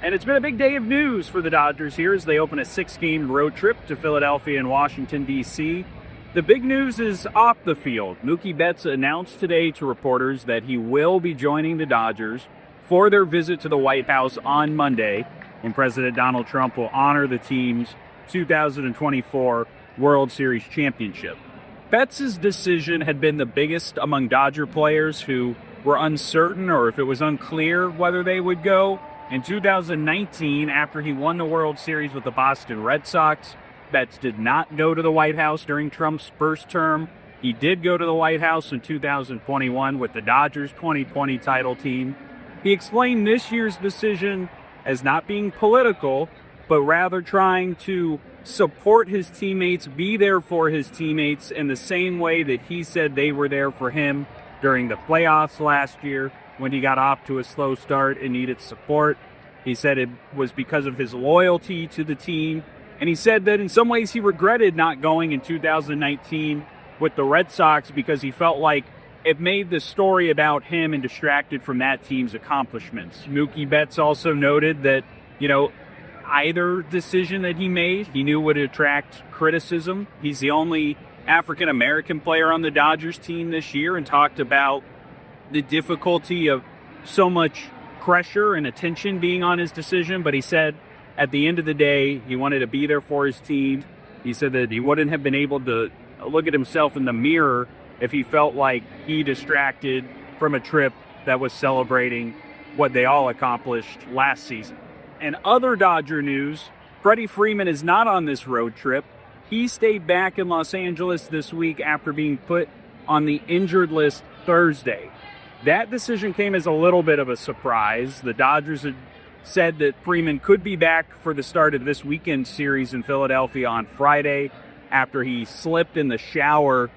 And it's been a big day of news for the Dodgers here as they open a 6-game road trip to Philadelphia and Washington, D.C. The big news is off the field. Mookie Betts announced today to reporters that he will be joining the Dodgers for their visit to the White House on Monday, and President Donald Trump will honor the team's 2024 World Series championship. Betts' decision had been the biggest among Dodger players who were uncertain or if it was unclear whether they would go. In 2019, after he won the World Series with the Boston Red Sox, Betts did not go to the White House during Trump's first term. He did go to the White House in 2021 with the Dodgers' 2020 title team. He explained this year's decision as not being political, but rather trying to support his teammates, be there for his teammates in the same way that he said they were there for him during the playoffs last year when he got off to a slow start and needed support. He said it was because of his loyalty to the team. And he said that in some ways he regretted not going in 2019 with the Red Sox because he felt like it made the story about him and distracted from that team's accomplishments. Mookie Betts also noted that, either decision that he made, he knew would attract criticism. He's the only African-American player on the Dodgers team this year and talked about the difficulty of so much pressure and attention being on his decision. But he said at the end of the day, he wanted to be there for his team. He said that he wouldn't have been able to look at himself in the mirror if he felt like he distracted from a trip that was celebrating what they all accomplished last season. And other Dodger news, Freddie Freeman is not on this road trip. He stayed back in Los Angeles this week after being put on the injured list Thursday. That decision came as a little bit of a surprise. The Dodgers had said that Freeman could be back for the start of this weekend series in Philadelphia on Friday after he slipped in the shower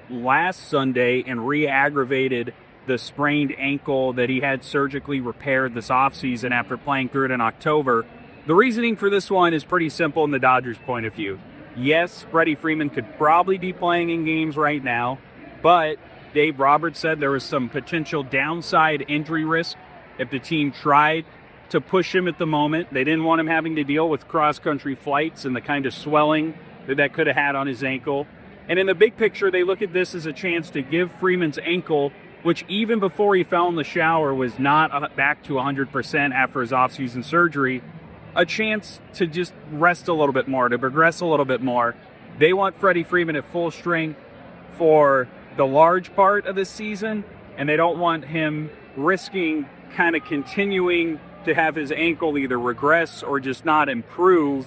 last Sunday and re-aggravated the sprained ankle that he had surgically repaired this offseason after playing through it in October. The reasoning for this one is pretty simple in the Dodgers' point of view. Yes, Freddie Freeman could probably be playing in games right now, but Dave Roberts said there was some potential downside injury risk if the team tried to push him at the moment. They didn't want him having to deal with cross-country flights and the kind of swelling that could have had on his ankle. And in the big picture, they look at this as a chance to give Freeman's ankle, which even before he fell in the shower was not back to 100% after his offseason surgery, a chance to just rest a little bit more, to progress a little bit more. They want Freddie Freeman at full strength for the large part of the season, and they don't want him risking kind of continuing to have his ankle either regress or just not improve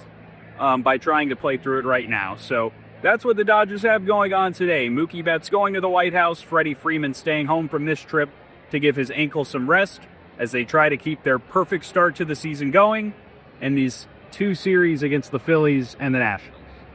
by trying to play through it right now. So that's what the Dodgers have going on today. Mookie Betts going to the White House, Freddie Freeman staying home from this trip to give his ankle some rest as they try to keep their perfect start to the season going in these two series against the Phillies and the Nationals.